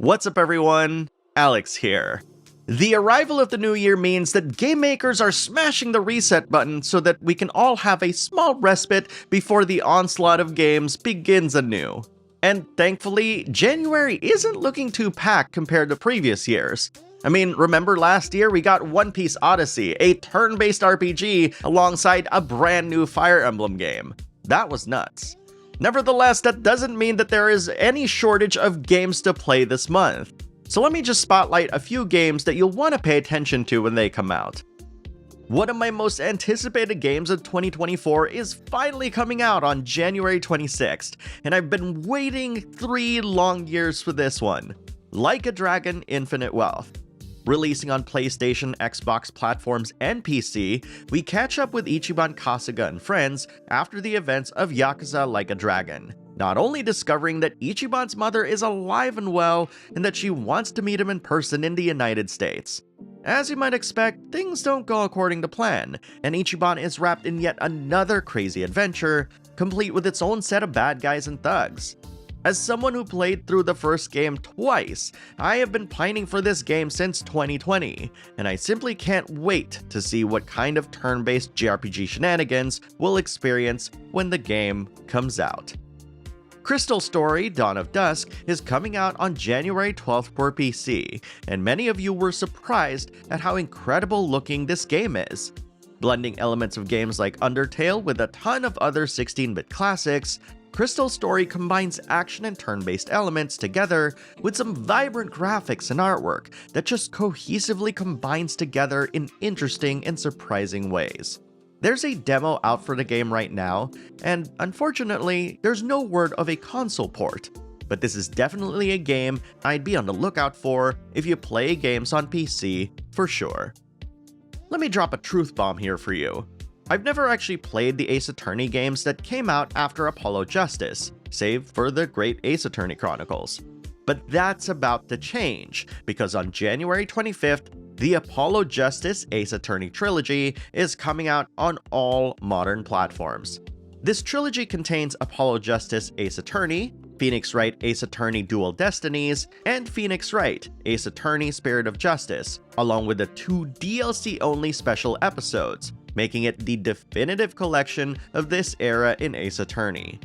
What's up everyone? Alex here. The arrival of the new year means that game makers are smashing the reset button so that we can all have a small respite before the onslaught of games begins anew. And thankfully, January isn't looking too packed compared to previous years. I mean, remember last year we got One Piece Odyssey, a turn-based RPG alongside a brand new Fire Emblem game. That was nuts. Nevertheless, that doesn't mean that there is any shortage of games to play this month. So let me just spotlight a few games that you'll want to pay attention to when they come out. One of my most anticipated games of 2024 is finally coming out on January 26th, and I've been waiting 3 long years for this one. Like a Dragon: Infinite Wealth. Releasing on PlayStation, Xbox platforms, and PC, we catch up with Ichiban Kasuga and friends after the events of Yakuza Like a Dragon, not only discovering that Ichiban's mother is alive and well and that she wants to meet him in person in the United States. As you might expect, things don't go according to plan, and Ichiban is wrapped in yet another crazy adventure, complete with its own set of bad guys and thugs. As someone who played through the first game twice, I have been pining for this game since 2020, and I simply can't wait to see what kind of turn-based JRPG shenanigans we'll experience when the game comes out. Crystal Story: Dawn of Dusk is coming out on January 12th for PC, and many of you were surprised at how incredible looking this game is. Blending elements of games like Undertale with a ton of other 16-bit classics, Crystal Story combines action and turn-based elements together with some vibrant graphics and artwork that just cohesively combines together in interesting and surprising ways. There's a demo out for the game right now, and unfortunately, there's no word of a console port. But this is definitely a game I'd be on the lookout for if you play games on PC, for sure. Let me drop a truth bomb here for you. I've never actually played the Ace Attorney games that came out after Apollo Justice, save for the Great Ace Attorney Chronicles. But that's about to change, because on January 25th, the Apollo Justice Ace Attorney trilogy is coming out on all modern platforms. This trilogy contains Apollo Justice Ace Attorney, Phoenix Wright Ace Attorney Dual Destinies, and Phoenix Wright Ace Attorney Spirit of Justice, along with the 2 DLC-only special episodes, making it the definitive collection of this era in Ace Attorney.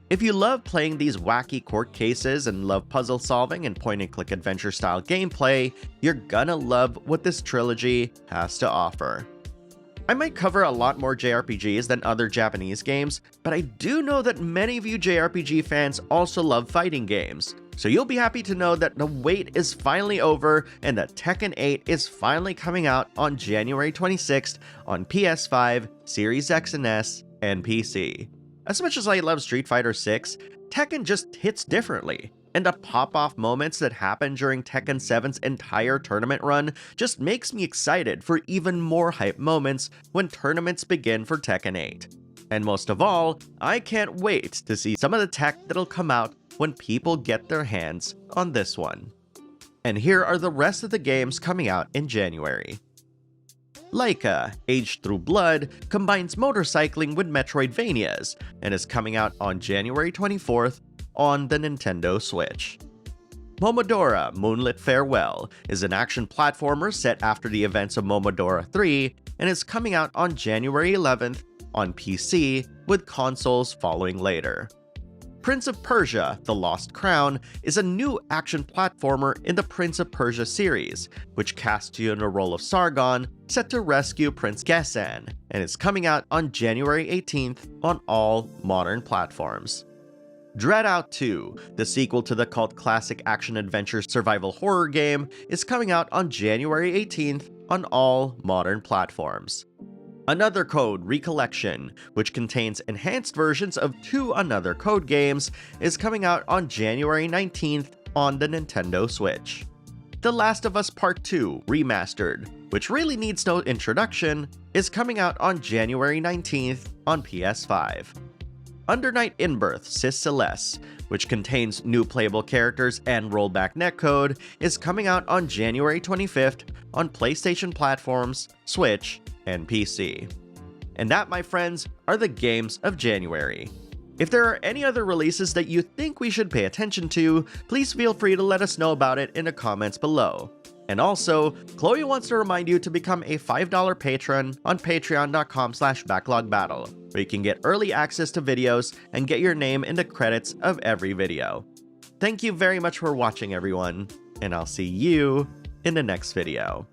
If you love playing these wacky court cases and love puzzle solving and point-and-click adventure-style gameplay, you're gonna love what this trilogy has to offer. I might cover a lot more JRPGs than other Japanese games, but I do know that many of you JRPG fans also love fighting games, so you'll be happy to know that the wait is finally over and that Tekken 8 is finally coming out on January 26th on PS5, Series X and S, and PC. As much as I love Street Fighter 6, Tekken just hits differently, and the pop-off moments that happen during Tekken 7's entire tournament run just makes me excited for even more hype moments when tournaments begin for Tekken 8. And most of all, I can't wait to see some of the tech that'll come out when people get their hands on this one. And here are the rest of the games coming out in January. Laika: Aged Through Blood combines motorcycling with Metroidvanias and is coming out on January 24th on the Nintendo Switch. Momodora: Moonlit Farewell is an action platformer set after the events of Momodora 3 and is coming out on January 11th on PC, with consoles following later. Prince of Persia: The Lost Crown is a new action platformer in the Prince of Persia series, which casts you in the role of Sargon, set to rescue Prince Ghassan, and is coming out on January 18th on all modern platforms. Dread Out 2, the sequel to the cult classic action-adventure survival horror game, is coming out on January 18th on all modern platforms. Another Code: Recollection, which contains enhanced versions of 2 Another Code games, is coming out on January 19th on the Nintendo Switch. The Last of Us Part 2 Remastered, which really needs no introduction, is coming out on January 19th on PS5. Undernight Inbirth: Sis Celeste, which contains new playable characters and rollback netcode, is coming out on January 25th on PlayStation platforms, Switch, and PC. And that, my friends, are the games of January. If there are any other releases that you think we should pay attention to, please feel free to let us know about it in the comments below. And also, Chloe wants to remind you to become a $5 patron on patreon.com/backlogbattle, where you can get early access to videos and get your name in the credits of every video. Thank you very much for watching, everyone, and I'll see you in the next video.